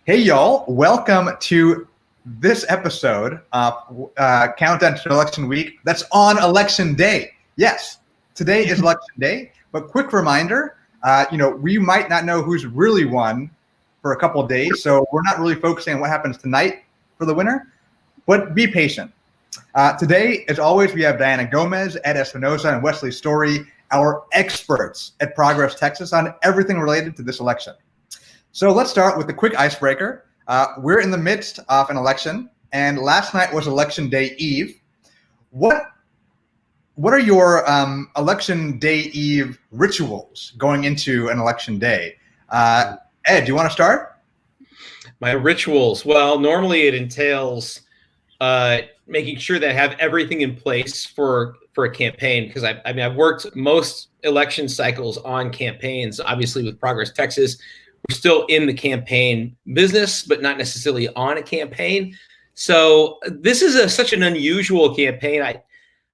Hey, y'all. Welcome to this episode of Countdown to Election Week that's on Election Day. Yes, today is Election Day, but quick reminder, we might not know who's really won for a couple of days, so we're not really focusing on what happens tonight for the winner, but be patient. Today, as always, we have Diana Gomez, Ed Espinosa, and Wesley Story, our experts at Progress Texas on everything related to this election. So let's start with the quick icebreaker. We're in the midst of an election, and last night was Election Day Eve. What are your Election Day Eve rituals going into an election day? Ed, do you want to start? My rituals. Well, normally it entails making sure that I have everything in place for a campaign, because I've worked most election cycles on campaigns. Obviously, with Progress Texas, we're still in the campaign business, but not necessarily on a campaign. So this is such an unusual campaign.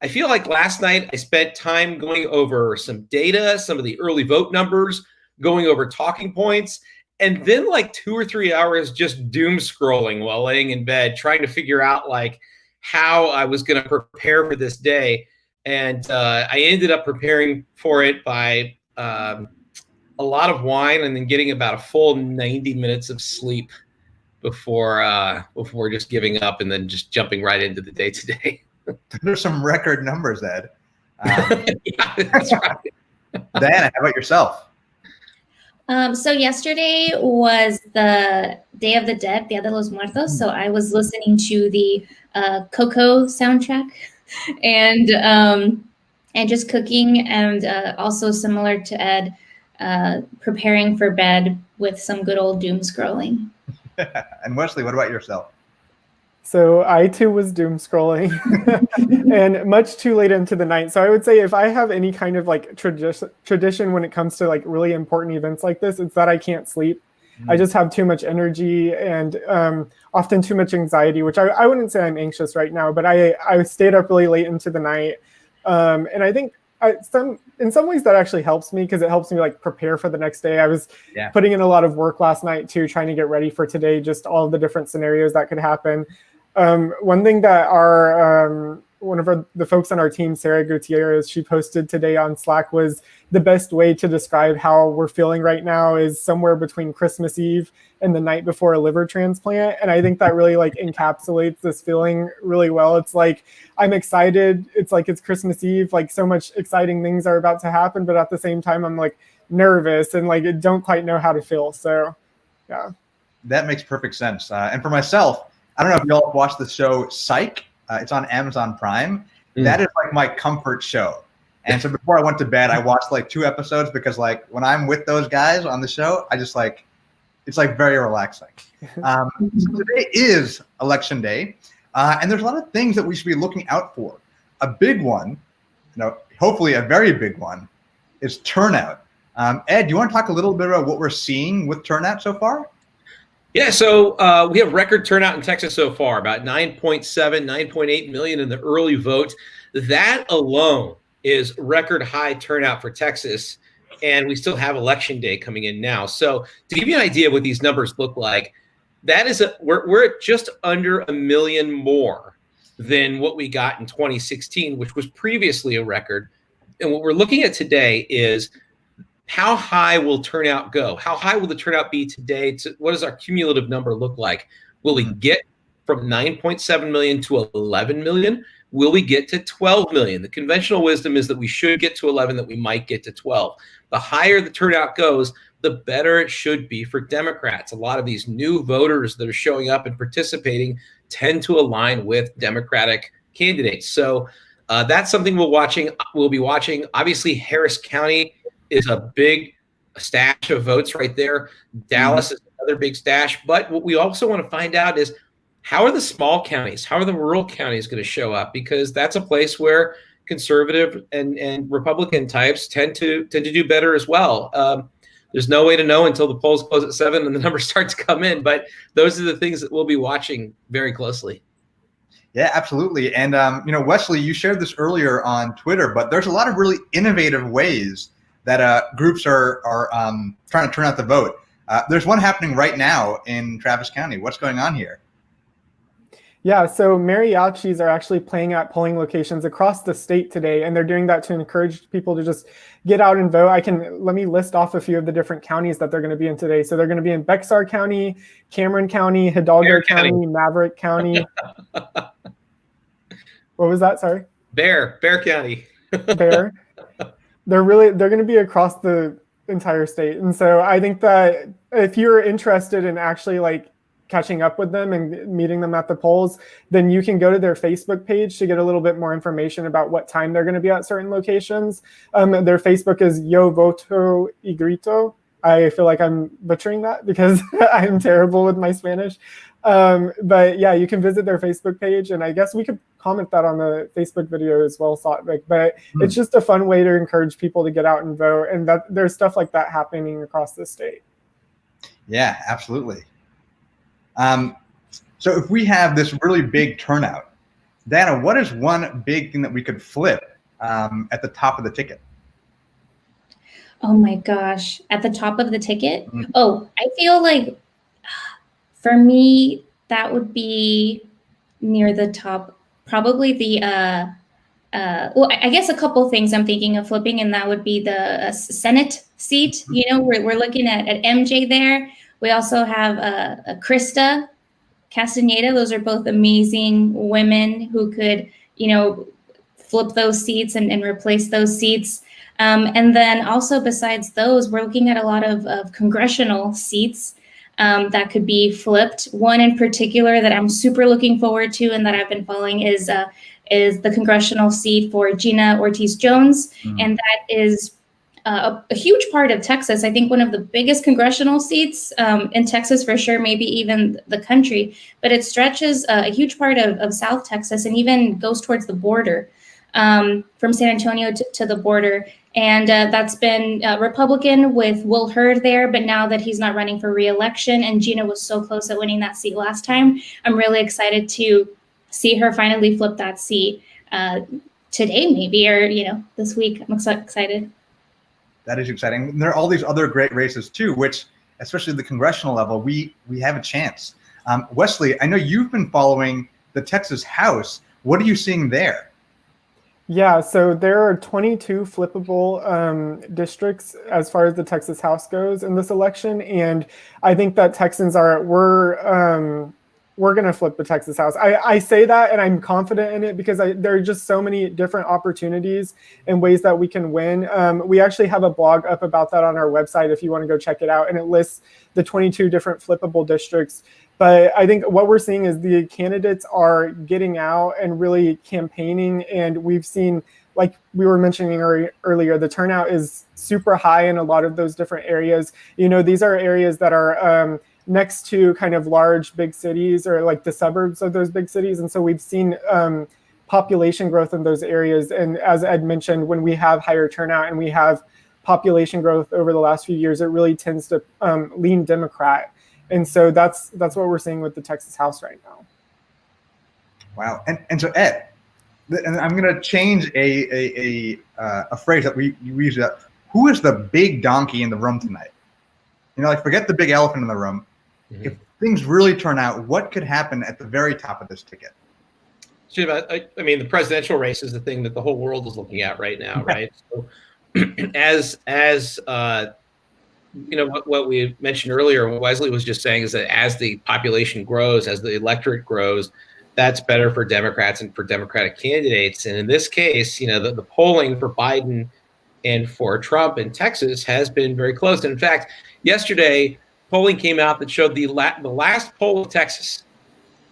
I feel like last night I spent time going over some data, some of the early vote numbers, going over talking points, and then like 2 or 3 hours just doom scrolling while laying in bed, trying to figure out like how I was going to prepare for this day. And I ended up preparing for it by a lot of wine and then getting about a full 90 minutes of sleep before just giving up and then just jumping right into the day today. There's some record numbers, Ed. Yeah, that's right. Diana, how about yourself? So yesterday was the Day of the Dead, Dia de los Muertos. So I was listening to the Coco soundtrack and just cooking, and also similar to Ed, preparing for bed with some good old doom scrolling. And Wesley, what about yourself? So I too was doom scrolling and much too late into the night. So I would say if I have any kind of like tradition when it comes to like really important events like this, it's that I can't sleep. I just have too much energy and often too much anxiety, which I wouldn't say I'm anxious right now, but I stayed up really late into the night. And I think in some ways that actually helps me, because it helps me like prepare for the next day. I was putting in a lot of work last night too, trying to get ready for today, just all of the different scenarios that could happen. One thing that one of the folks on our team, Sarah Gutierrez, she posted today on Slack was the best way to describe how we're feeling right now is somewhere between Christmas Eve and the night before a liver transplant. And I think that really like encapsulates this feeling really well. It's like, I'm excited. It's like, it's Christmas Eve, like so much exciting things are about to happen. But at the same time, I'm like nervous and like, don't quite know how to feel. So yeah. That makes perfect sense. And for myself, I don't know if y'all watched the show Psych. It's on Amazon Prime. That is like my comfort show. And so before I went to bed, I watched like 2 episodes because like when I'm with those guys on the show, I just like, it's like very relaxing. So today is Election Day. And there's a lot of things that we should be looking out for. A big one, hopefully a very big one, is turnout. Ed, do you want to talk a little bit about what we're seeing with turnout so far? Yeah, so we have record turnout in Texas so far, about 9.7, 9.8 million in the early vote. That alone is record high turnout for Texas, and we still have Election Day coming in now. So to give you an idea of what these numbers look like, that is we're at just under 1 million more than what we got in 2016, which was previously a record. And what we're looking at today is how high will turnout go? How high will the turnout be today? What does our cumulative number look like? Will we get from 9.7 million to 11 million? Will we get to 12 million? The conventional wisdom is that we should get to 11, that we might get to 12. The higher the turnout goes, the better it should be for Democrats. A lot of these new voters that are showing up and participating tend to align with Democratic candidates. So that's something we'll be watching. Obviously, Harris County is a big stash of votes right there. Dallas is another big stash. But what we also want to find out is, how are the small counties, how are the rural counties going to show up? Because that's a place where conservative and Republican types tend to do better as well. There's no way to know until the polls close at 7 and the numbers start to come in. But those are the things that we'll be watching very closely. Yeah, absolutely. And, Wesley, you shared this earlier on Twitter, but there's a lot of really innovative ways that groups are trying to turn out the vote. There's one happening right now in Travis County. What's going on here? Yeah, so mariachis are actually playing at polling locations across the state today, and they're doing that to encourage people to just get out and vote. Let me list off a few of the different counties that they're going to be in today. So they're going to be in Bexar County, Cameron County, Hidalgo County, Maverick County. What was that? Sorry. Bear County. Bear. They're going to be across the entire state, and so I think that if you're interested in actually like catching up with them and meeting them at the polls, then you can go to their Facebook page to get a little bit more information about what time they're going to be at certain locations. Their Facebook is Yo Voto y Grito. I feel like I'm butchering that because I'm terrible with my Spanish. But yeah, you can visit their Facebook page, and I guess we could comment that on the Facebook video as well, Satvik. But it's just a fun way to encourage people to get out and vote, and that there's stuff like that happening across the state. Yeah, absolutely. So if we have this really big turnout, Diana, what is one big thing that we could flip at the top of the ticket? Oh my gosh, at the top of the ticket? Oh, I feel like for me, that would be near the top, probably the, well, I guess a couple things I'm thinking of flipping, and that would be the Senate seat. You know, we're looking at MJ there. We also have a Krista Castaneda. Those are both amazing women who could, you know, flip those seats and replace those seats. And then also besides those, we're looking at a lot of congressional seats that could be flipped. One in particular that I'm super looking forward to and that I've been following is the congressional seat for Gina Ortiz-Jones. And that is a huge part of Texas. I think one of the biggest congressional seats in Texas for sure, maybe even the country, but it stretches a huge part of South Texas and even goes towards the border from San Antonio to the border. And that's been Republican with Will Hurd there, but now that he's not running for re-election and Gina was so close at winning that seat last time, I'm really excited to see her finally flip that seat today maybe, or, you know, this week. I'm excited. That is exciting. There are all these other great races too, which, especially at the congressional level, we have a chance. Wesley, I know you've been following the Texas House. What are you seeing there? Yeah, so there are 22 flippable districts as far as the Texas House goes in this election, and I think that Texans we're going to flip the Texas House. I say that and I'm confident in it because there are just so many different opportunities and ways that we can win. We actually have a blog up about that on our website if you want to go check it out, and it lists the 22 different flippable districts. But I think what we're seeing is the candidates are getting out and really campaigning, and we've seen, like we were mentioning earlier, the turnout is super high in a lot of those different areas. You know, these are areas that are next to kind of large big cities or like the suburbs of those big cities. And so we've seen population growth in those areas. And as Ed mentioned, when we have higher turnout and we have population growth over the last few years, it really tends to lean Democrat. And so that's what we're seeing with the Texas House right now. Wow. And so Ed, and I'm going to change a phrase that we use. Who is the big donkey in the room tonight? You know, like forget the big elephant in the room. Mm-hmm. If things really turn out, what could happen at the very top of this ticket? I mean, the presidential race is the thing that the whole world is looking at right now, right? So, as you know, what we mentioned earlier, what Wesley was just saying is that as the population grows, as the electorate grows, that's better for Democrats and for Democratic candidates. And in this case, you know, the polling for Biden and for Trump in Texas has been very close. And in fact, yesterday, polling came out that showed the last poll of Texas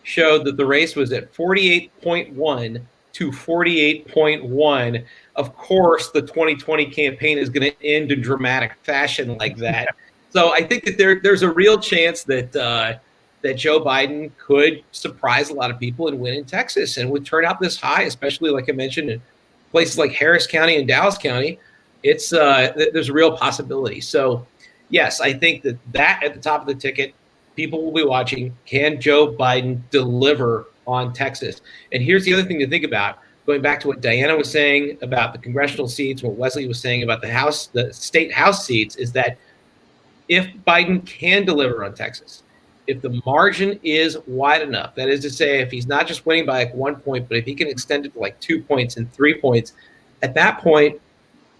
showed that the race was at 48.1 to 48.1. Of course, the 2020 campaign is going to end in dramatic fashion like that. So I think that there's a real chance that that Joe Biden could surprise a lot of people and win in Texas, and would turn out this high, especially like I mentioned in places like Harris County and Dallas County. It's there's a real possibility. So yes, I think that at the top of the ticket, people will be watching. Can Joe Biden deliver on Texas? And here's the other thing to think about, going back to what Diana was saying about the congressional seats, what Wesley was saying about the state House seats, is that if Biden can deliver on Texas, if the margin is wide enough, that is to say, if he's not just winning by like 1 point, but if he can extend it to like 2 points and 3 points, at that point,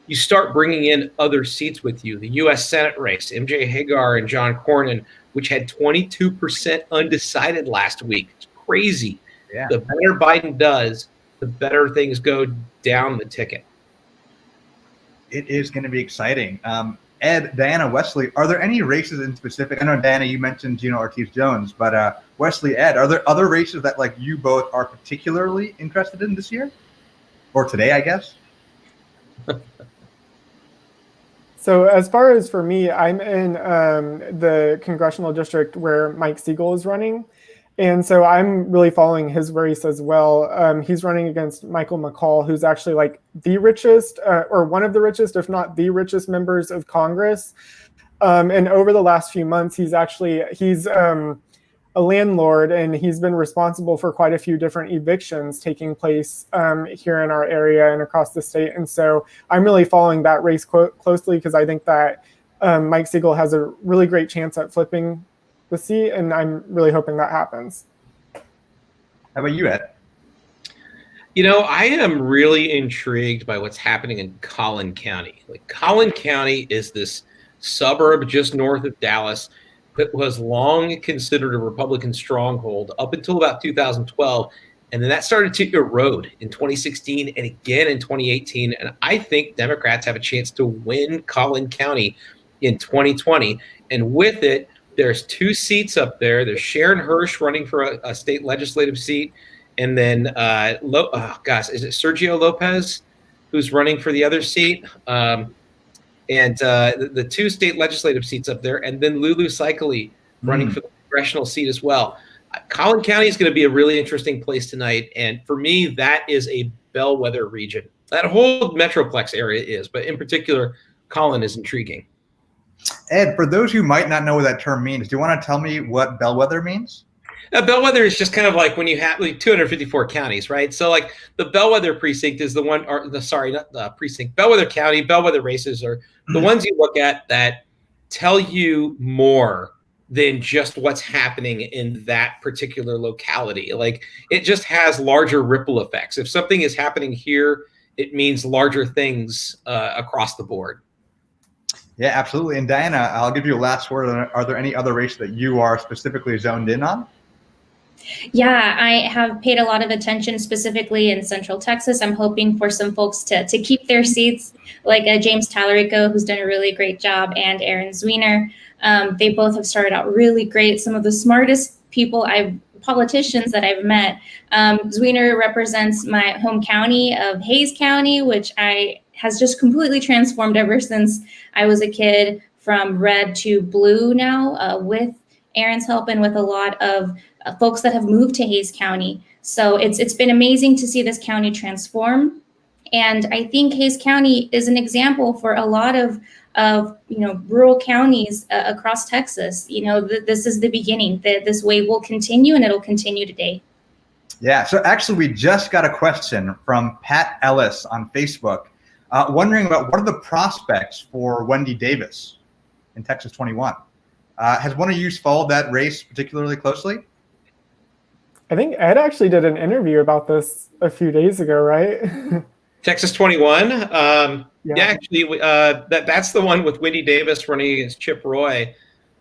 you start bringing in other seats with you. The U.S. Senate race, MJ Hagar and John Cornyn, which had 22% undecided last week. It's crazy. Yeah. The better Biden does, the better things go down the ticket. It is going to be exciting. Ed, Diana, Wesley, are there any races in specific? I know, Diana, you mentioned Gina Ortiz-Jones, but Wesley, Ed, are there other races that like you both are particularly interested in this year? Or today, I guess? So as far as for me, I'm in the congressional district where Mike Siegel is running. And so I'm really following his race as well. He's running against Michael McCall, who's actually like the richest or one of the richest, if not the richest members of Congress. And over the last few months, he's a landlord, and he's been responsible for quite a few different evictions taking place here in our area and across the state. And so I'm really following that race closely because I think that Mike Siegel has a really great chance at flipping the seat, and I'm really hoping that happens. How about you, Ed? You know, I am really intrigued by what's happening in Collin County. Like, Collin County is this suburb just north of Dallas that was long considered a Republican stronghold up until about 2012. And then that started to erode in 2016 and again in 2018. And I think Democrats have a chance to win Collin County in 2020. And with it, there's 2 seats up there. There's Sharon Hirsch running for a state legislative seat. And then, is it Sergio Lopez who's running for the other seat? The 2 state legislative seats up there, and then Lulu Cycli running for the congressional seat as well. Collin County is going to be a really interesting place tonight, and for me, that is a bellwether region. That whole Metroplex area is, but in particular, Collin is intriguing. Ed, for those who might not know what that term means, do you want to tell me what bellwether means? Bellwether is just kind of like when you have like 254 counties, right? So like the bellwether precinct is the one, or not the precinct, bellwether county, bellwether races are the ones you look at that tell you more than just what's happening in that particular locality. Like, it just has larger ripple effects. If something is happening here, it means larger things across the board. Yeah, absolutely. And Diana, I'll give you a last word. Are there any other races that you are specifically zoned in on? Yeah, I have paid a lot of attention specifically in Central Texas. I'm hoping for some folks to keep their seats, like James Tallarico, who's done a really great job, and Aaron Zwiener. They both have started out really great. Some of the smartest politicians that I've met. Zwiener represents my home county of Hays County, which has just completely transformed ever since I was a kid, from red to blue now, with Aaron's help and with a lot of folks that have moved to Hays County. So it's been amazing to see this county transform. And I think Hays County is an example for a lot of rural counties across Texas. This is the beginning. This wave will continue, and it'll continue today. Yeah, so actually we just got a question from Pat Ellis on Facebook, wondering about what are the prospects for Wendy Davis in Texas 21? Has one of you followed that race particularly closely? I think Ed actually did an interview about this a few days ago, right? Texas 21. Actually, that's the one with Wendy Davis running against Chip Roy.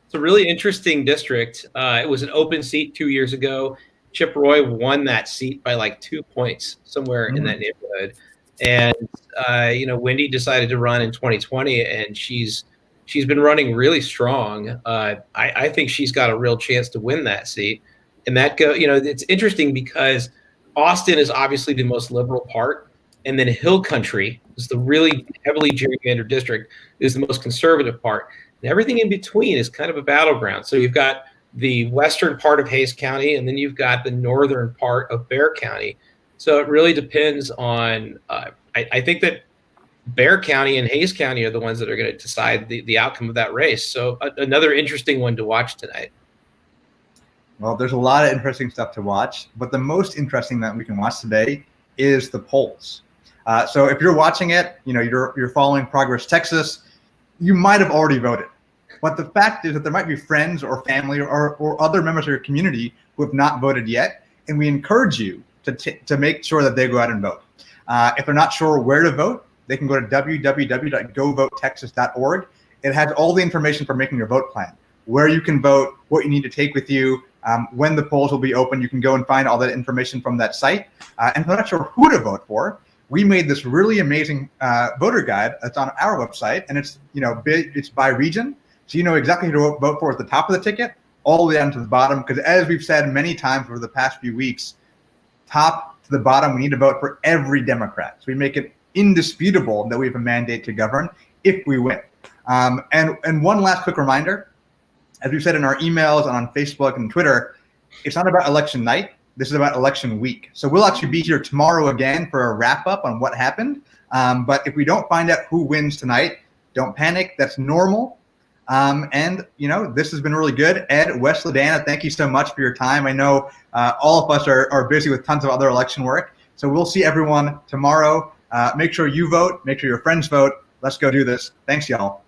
It's a really interesting district. It was an open seat 2 years ago. Chip Roy won that seat by like 2 points, somewhere in that neighborhood. And Wendy decided to run in 2020, and she's been running really strong. I think she's got a real chance to win that seat. And it's interesting because Austin is obviously the most liberal part, and then Hill Country is the really heavily gerrymandered district, is the most conservative part. And everything in between is kind of a battleground. So you've got the western part of Hays County, and then you've got the northern part of Bexar County. So it really depends on, I think that Bexar County and Hays County are the ones that are going to decide the outcome of that race. So another interesting one to watch tonight. Well, there's a lot of interesting stuff to watch, but the most interesting that we can watch today is the polls. So if you're watching it, you're following Progress Texas, you might have already voted. But the fact is that there might be friends or family or other members of your community who have not voted yet, and we encourage you to make sure that they go out and vote. If they're not sure where to vote, they can go to www.govotexas.org. It has all the information for making your vote plan, where you can vote, what you need to take with you, when the polls will be open. You can go and find all that information from that site. And if you're not sure who to vote for, we made this really amazing voter guide that's on our website, and it's it's by region, so you know exactly who to vote for at the top of the ticket, all the way down to the bottom. Because as we've said many times over the past few weeks, top to the bottom, we need to vote for every Democrat. So we make it indisputable that we have a mandate to govern if we win. And one last quick reminder, as we've said in our emails and on Facebook and Twitter, it's not about election night. This is about election week. So we'll actually be here tomorrow again for a wrap up on what happened. But if we don't find out who wins tonight, don't panic. That's normal. And this has been really good. Ed, Wes, LaDana, thank you so much for your time. I know all of us are busy with tons of other election work. So we'll see everyone tomorrow. Make sure you vote. Make sure your friends vote. Let's go do this. Thanks, y'all.